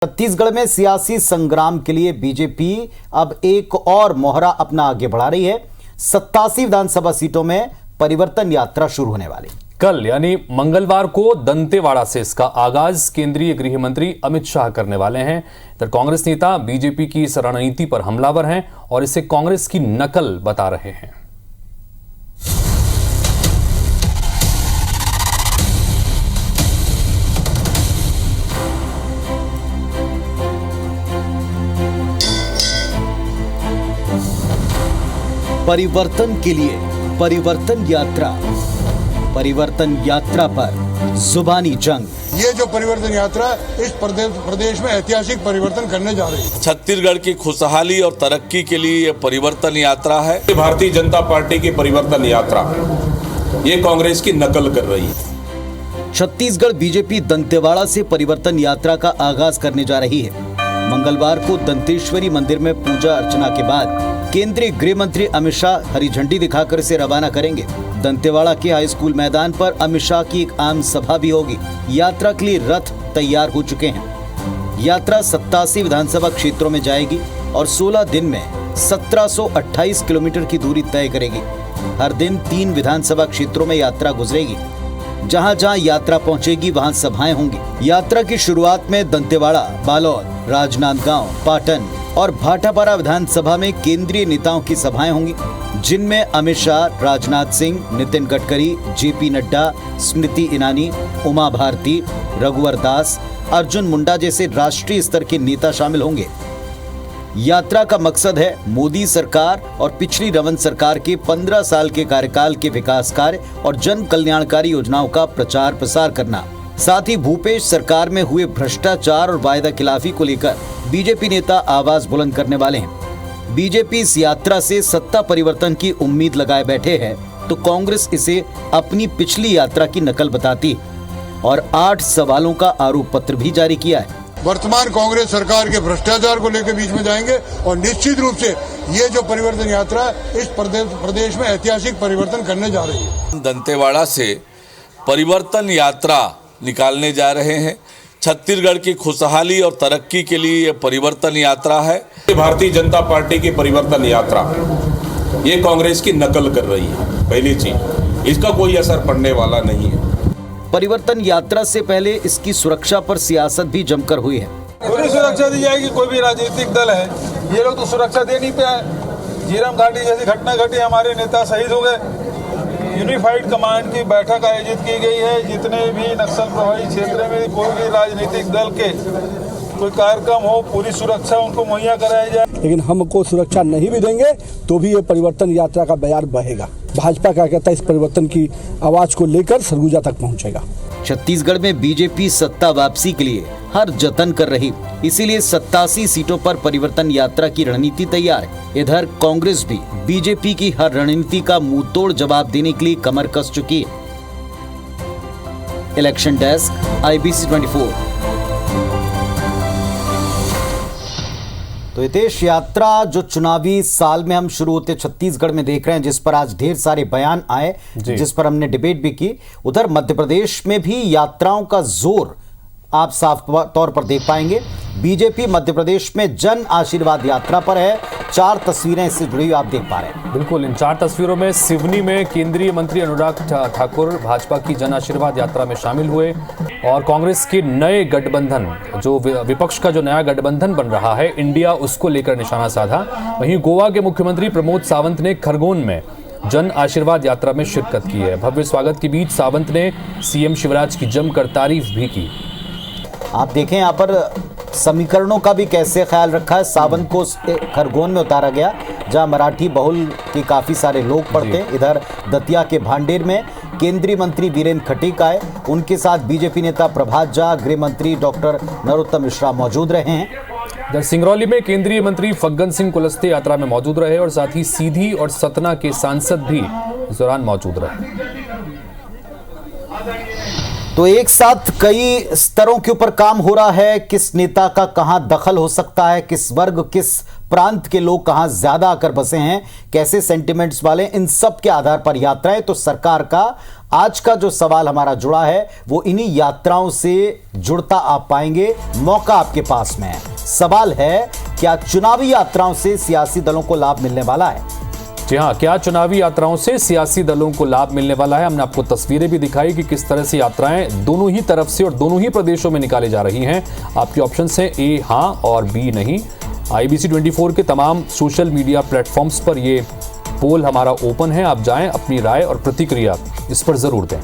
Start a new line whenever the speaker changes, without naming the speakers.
छत्तीसगढ़ में सियासी संग्राम के लिए बीजेपी अब एक और मोहरा अपना आगे बढ़ा रही है। 87 विधानसभा सीटों में परिवर्तन यात्रा शुरू होने वाली।
कल यानी मंगलवार को दंतेवाड़ा से इसका आगाज केंद्रीय गृह मंत्री अमित शाह करने वाले हैं। इधर कांग्रेस नेता बीजेपी की इस रणनीति पर हमलावर हैं और इसे कांग्रेस की नकल बता रहे हैं।
परिवर्तन के लिए परिवर्तन यात्रा पर जुबानी जंग।
ये जो परिवर्तन यात्रा इस प्रदेश में ऐतिहासिक परिवर्तन करने जा रही है।
छत्तीसगढ़ की खुशहाली और तरक्की के लिए ये परिवर्तन यात्रा है।
भारतीय जनता पार्टी की परिवर्तन यात्रा ये कांग्रेस की नकल कर रही है।
छत्तीसगढ़ बीजेपी दंतेवाड़ा से परिवर्तन यात्रा का आगाज करने जा रही है। मंगलवार को दंतेश्वरी मंदिर में पूजा अर्चना के बाद केंद्रीय गृह मंत्री अमित शाह हरी झंडी दिखाकर इसे रवाना करेंगे। दंतेवाड़ा के हाई स्कूल मैदान पर अमित शाह की एक आम सभा भी होगी। यात्रा के लिए रथ तैयार हो चुके हैं। यात्रा 87 विधानसभा क्षेत्रों में जाएगी और 16 दिन में 1728 किलोमीटर की दूरी तय करेगी। हर दिन 3 विधानसभा क्षेत्रों में यात्रा गुजरेगी। जहां जहां यात्रा पहुंचेगी वहां सभाएं होंगी। यात्रा की शुरुआत में दंतेवाड़ा, बालोद, राजनांदगांव, पाटन और भाटापारा विधानसभा में केंद्रीय नेताओं की सभाएं होंगी, जिनमें अमित शाह, राजनाथ सिंह, नितिन गडकरी, जेपी नड्डा, स्मृति ईरानी, उमा भारती, रघुवर दास, अर्जुन मुंडा जैसे राष्ट्रीय स्तर के नेता शामिल होंगे। यात्रा का मकसद है मोदी सरकार और पिछली रमन सरकार के 15 साल के कार्यकाल के विकास कार्य और जन कल्याणकारी योजनाओं का प्रचार प्रसार करना। साथ ही भूपेश सरकार में हुए भ्रष्टाचार और वायदा खिलाफी को लेकर बीजेपी नेता आवाज बुलंद करने वाले हैं। बीजेपी इस यात्रा से सत्ता परिवर्तन की उम्मीद लगाए बैठे है, तो कांग्रेस इसे अपनी पिछली यात्रा की नकल बताती और 8 सवालों का आरोप पत्र भी जारी किया है।
वर्तमान कांग्रेस सरकार के भ्रष्टाचार को लेकर बीच में जाएंगे और निश्चित रूप से ये जो परिवर्तन यात्रा इस प्रदेश में ऐतिहासिक परिवर्तन करने जा रही है।
दंतेवाड़ा से परिवर्तन यात्रा निकालने जा रहे हैं। छत्तीसगढ़ की खुशहाली और तरक्की के लिए ये परिवर्तन यात्रा है।
भारतीय जनता पार्टी की परिवर्तन यात्रा ये कांग्रेस की नकल कर रही है। पहली चीज, इसका कोई असर पड़ने वाला नहीं है।
परिवर्तन यात्रा से पहले इसकी सुरक्षा पर सियासत भी जमकर हुई है।
पूरी सुरक्षा दी जाएगी। कोई भी राजनीतिक दल है, ये लोग तो सुरक्षा दे नहीं पाए। झीरम घाटी जैसी घटना घटी, हमारे नेता शहीद हो गए। यूनिफाइड कमांड की बैठक आयोजित की गई है। जितने भी नक्सल प्रभावित क्षेत्र में कोई भी राजनीतिक दल के कोई कार्यक्रम हो, पूरी सुरक्षा उनको मुहैया कराई जाए।
लेकिन हमको सुरक्षा नहीं भी देंगे तो भी ये परिवर्तन यात्रा का बयार बहेगा। भाजपा क्या कहता है, इस परिवर्तन की आवाज को लेकर सरगुजा तक पहुंचेगा।
छत्तीसगढ़ में बीजेपी सत्ता वापसी के लिए हर जतन कर रही, इसीलिए 87 सीटों पर परिवर्तन यात्रा की रणनीति तैयार है। इधर कांग्रेस भी बीजेपी की हर रणनीति का मुंहतोड़ जवाब देने के लिए कमर कस चुकी है। Election desk, IBC 24। तो हितेश, यात्रा जो चुनावी साल में हम शुरू होते छत्तीसगढ़ में देख रहे हैं, जिस पर आज ढेर सारे बयान आए, जिस पर हमने डिबेट भी की, उधर मध्य प्रदेश में भी यात्राओं का जोर आप साफ तौर पर देख पाएंगे। बीजेपी मध्य प्रदेश में जन आशीर्वाद यात्रा पर है। 4 तस्वीरें इससे जुड़ी हुई आप देख पा रहे हैं।
बिल्कुल, इन 4 तस्वीरों में सिवनी में केंद्रीय मंत्री अनुराग ठाकुर भाजपा की जन आशीर्वाद यात्रा में शामिल हुए और कांग्रेस के नए गठबंधन, जो विपक्ष का जो नया गठबंधन बन रहा है इंडिया, उसको लेकर निशाना साधा। वहीं गोवा के मुख्यमंत्री प्रमोद सावंत ने खरगोन में जन आशीर्वाद यात्रा में शिरकत की है। भव्य स्वागत के बीच सावंत ने सीएम शिवराज की जमकर तारीफ भी की।
आप देखें यहाँ पर समीकरणों का भी कैसे ख्याल रखा है। सावंत को खरगोन में उतारा गया, जहां मराठी बहुल के काफी सारे लोग पढ़ते हैं। इधर दतिया के भांडेर में केंद्रीय मंत्री वीरेंद्र खटीक आए, उनके साथ बीजेपी नेता प्रभात झा, गृह मंत्री डॉक्टर नरोत्तम मिश्रा मौजूद रहे हैं।
इधर सिंगरौली में केंद्रीय मंत्री फग्गन सिंह कुलस्ते यात्रा में मौजूद रहे और साथ ही सीधी और सतना के सांसद भी इस दौरान मौजूद रहे।
तो एक साथ कई स्तरों के ऊपर काम हो रहा है। किस नेता का कहां दखल हो सकता है, किस वर्ग, किस प्रांत के लोग कहां ज्यादा आकर बसे हैं, कैसे सेंटिमेंट्स वाले, इन सब के आधार पर यात्राएं तो सरकार का आज का जो सवाल हमारा जुड़ा है वो इन्हीं यात्राओं से जुड़ता आप पाएंगे। मौका आपके पास में है। सवाल है, क्या चुनावी यात्राओं से सियासी दलों को लाभ मिलने वाला है?
जी हाँ, क्या चुनावी यात्राओं से सियासी दलों को लाभ मिलने वाला है? हमने आपको तस्वीरें भी दिखाई कि किस तरह से यात्राएं दोनों ही तरफ से और दोनों ही प्रदेशों में निकाली जा रही हैं। आपके ऑप्शंस हैं ए हाँ और बी नहीं। IBC 24 के तमाम सोशल मीडिया प्लेटफॉर्म्स पर ये पोल हमारा ओपन है। आप जाएं, अपनी राय और प्रतिक्रिया इस पर जरूर दें।